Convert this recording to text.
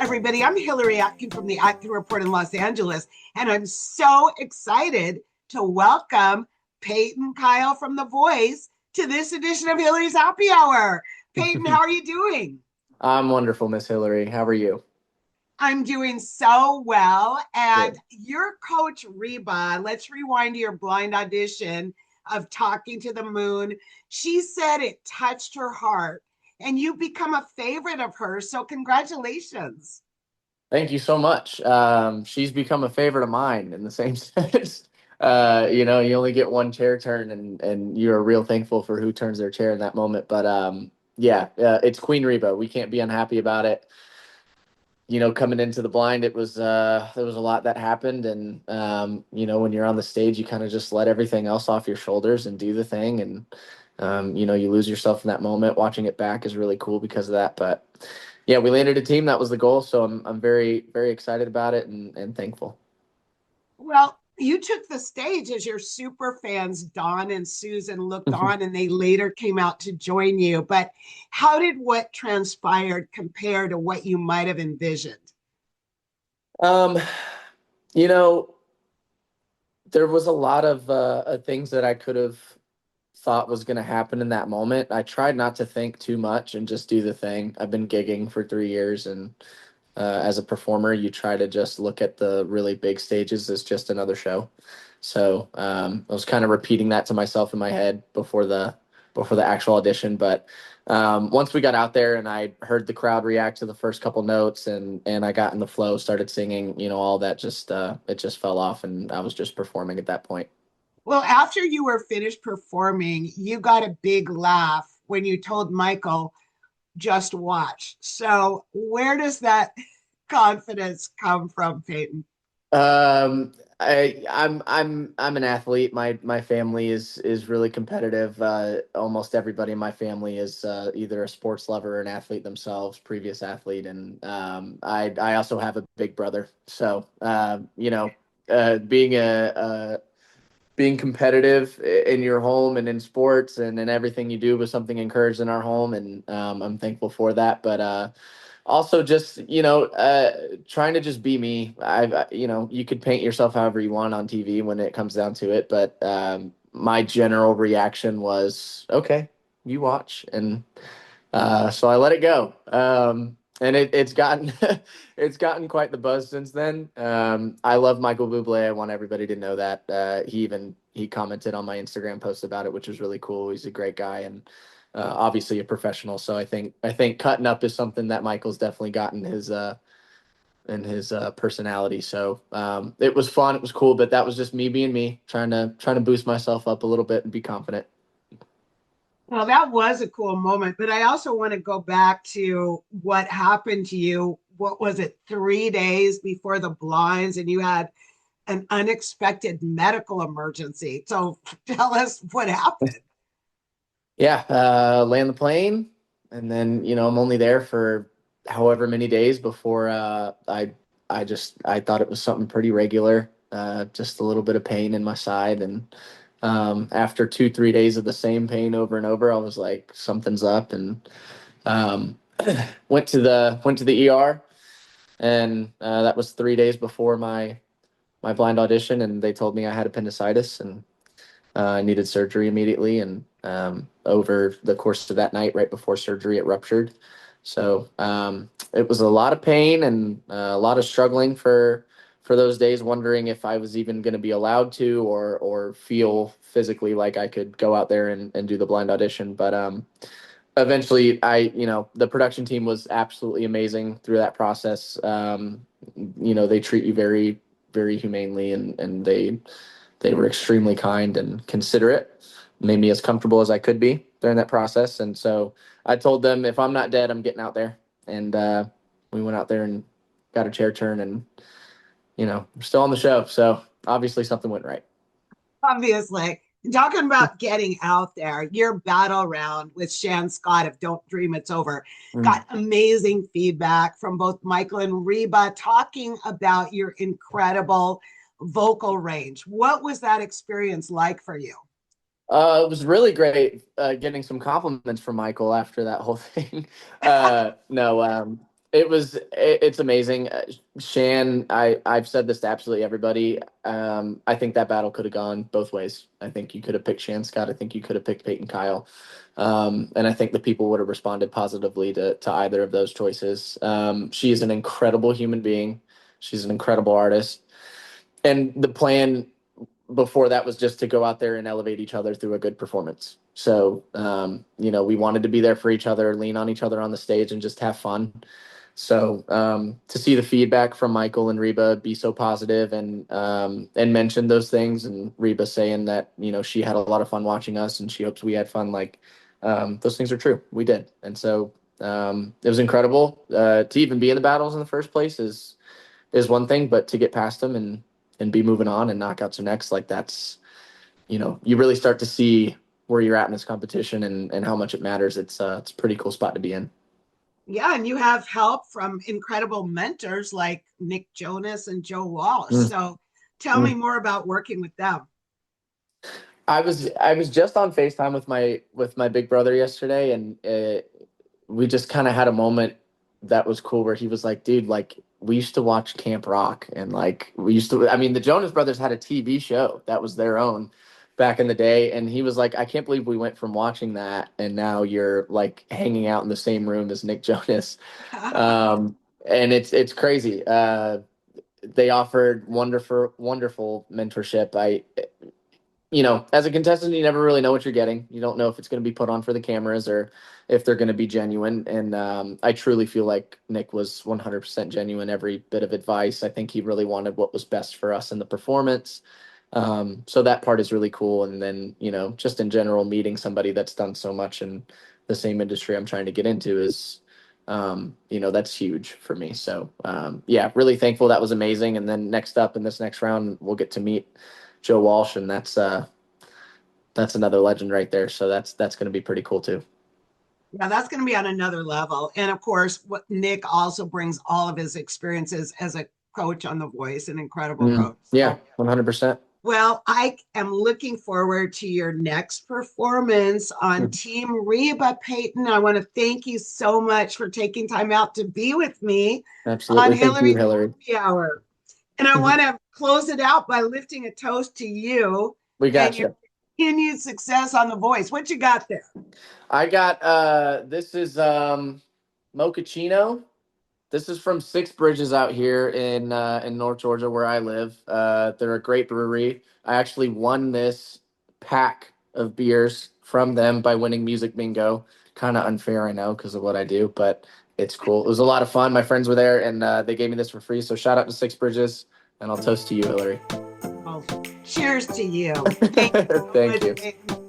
everybody. I'm Hillary Atkin from the Atkin Report in Los Angeles, and I'm so excited to welcome Peyton Kyle from The Voice to this edition of Hillary's Happy Hour. Peyton, how are you doing? I'm wonderful, Miss Hillary. How are you? I'm doing so well. And Good. your coach, Reba, let's rewind to your blind audition of Talking to the Moon. She said it touched her heart, and you've become a favorite of hers. So, congratulations. Thank you so much. She's become a favorite of mine in the same sense. You only get one chair turn, and you're real thankful for who turns their chair in that moment. But yeah, it's Queen Reba. We can't be unhappy about it. Coming into the blind, there was a lot that happened, and when you're on the stage, you kind of just let everything else off your shoulders and do the thing, and you lose yourself in that moment. Watching it back is really cool because of that. But yeah, we landed a team. That was the goal, so I'm very very excited about it and thankful. Well, you took the stage as your super fans, Don and Susan, looked on, and they later came out to join you. But how did what transpired compare to what you might have envisioned? Um, you know, there was a lot of things that I could have thought was going to happen in that moment. I tried not to think too much and just do the thing. I've been gigging for 3 years, and as a performer, you try to just look at the really big stages as just another show. So I was kind of repeating that to myself in my head before the actual audition. But once we got out there and I heard the crowd react to the first couple notes, and I got in the flow, started singing, all that just it just fell off, and I was just performing at that point. Well, after you were finished performing, you got a big laugh when you told Michael, just watch. So, where does that confidence come from, Peyton? I'm an athlete. My family is really competitive. Almost everybody in my family is either a sports lover or an athlete themselves, previous athlete, and I also have a big brother. So being competitive in your home and in sports and in everything you do was something encouraged in our home, and I'm thankful for that. But also just trying to just be me. You could paint yourself however you want on TV when it comes down to it, but my general reaction was, okay, you watch, and so I let it go. And it's gotten it's gotten quite the buzz since then. I love Michael Bublé. I want everybody to know that. He commented on my Instagram post about it, which was really cool. He's a great guy, and obviously a professional. So I think cutting up is something that Michael's definitely gotten his personality. So it was fun. It was cool, but that was just me being me, trying to boost myself up a little bit and be confident. Well, that was a cool moment, but I also want to go back to what happened to you. What was it, 3 days before the blinds, and you had an unexpected medical emergency. So tell us what happened. Yeah, land the plane, and then I'm only there for however many days before I thought it was something pretty regular, just a little bit of pain in my side, and after 2 3 days of the same pain over and over, I was like, something's up, and um, went to the ER, and that was 3 days before my blind audition, and they told me I had appendicitis, and I needed surgery immediately, and over the course of that night, right before surgery, it ruptured. So it was a lot of pain and a lot of struggling for those days, wondering if I was even going to be allowed to or feel physically like I could go out there and do the blind audition. But eventually, the production team was absolutely amazing through that process. They treat you very very humanely, and they were extremely kind and considerate, made me as comfortable as I could be during that process. And so I told them, if I'm not dead, I'm getting out there. And we went out there and got a chair turn, and, we're still on the show. So obviously something went right. Obviously, talking about getting out there, your battle round with Shan Scott of Don't Dream It's Over Mm. got amazing feedback from both Michael and Reba talking about your incredible vocal range. What was that experience like for you? It was really great getting some compliments from Michael after that whole thing. No, It's amazing. Shan, I've said this to absolutely everybody. I think that battle could have gone both ways. I think you could have picked Shan Scott. I think you could have picked Peyton Kyle. And I think the people would have responded positively to either of those choices. She is an incredible human being. She's an incredible artist. And the plan before that was just to go out there and elevate each other through a good performance. So, we wanted to be there for each other, lean on each other on the stage, and just have fun. So to see the feedback from Michael and Reba be so positive and mention those things, and Reba saying that she had a lot of fun watching us and she hopes we had fun, like those things are true. We did, and so it was incredible to even be in the battles in the first place is one thing, but to get past them and be moving on and knockouts are next, like that's you really start to see where you're at in this competition and how much it matters. It's a pretty cool spot to be in. Yeah, and you have help from incredible mentors like Nick Jonas and Joe Walsh. Mm. So tell me more about working with them. I was just on FaceTime with my big brother yesterday, and we just kind of had a moment that was cool where he was like, "Dude, like we used to watch Camp Rock, and like we used to. I mean, the Jonas Brothers had a TV show that was their own back in the day, and he was like, I can't believe we went from watching that, and now you're like hanging out in the same room as Nick Jonas, and it's crazy. They offered wonderful mentorship. As a contestant, you never really know what you're getting. You don't know if it's going to be put on for the cameras or if they're going to be genuine. And I truly feel like Nick was 100% genuine. Every bit of advice. I think he really wanted what was best for us in the performance. So that part is really cool. And then, just in general, meeting somebody that's done so much in the same industry I'm trying to get into is, that's huge for me. So, yeah, really thankful. That was amazing. And then next up in this next round, we'll get to meet Joe Walsh, and that's another legend right there. So that's going to be pretty cool too. Yeah, that's going to be on another level. And of course, what Nick also brings all of his experiences as a coach on The Voice, an incredible coach. Yeah, 100%. Well, I am looking forward to your next performance on Team Reba. Peyton, I want to thank you so much for taking time out to be with me Absolutely. on Thank you, Hillary. Happy Hour. And I want to close it out by lifting a toast to you. We got and your continued success on The Voice. What you got there? I got this is Mochaccino. This is from Six Bridges out here in North Georgia where I live. They're a great brewery. I actually won this pack of beers from them by winning Music Bingo. Kind of unfair, I know, because of what I do, but it's cool. It was a lot of fun. My friends were there, and they gave me this for free. So shout out to Six Bridges, and I'll toast to you, Hillary. Oh, cheers to you. Thank you.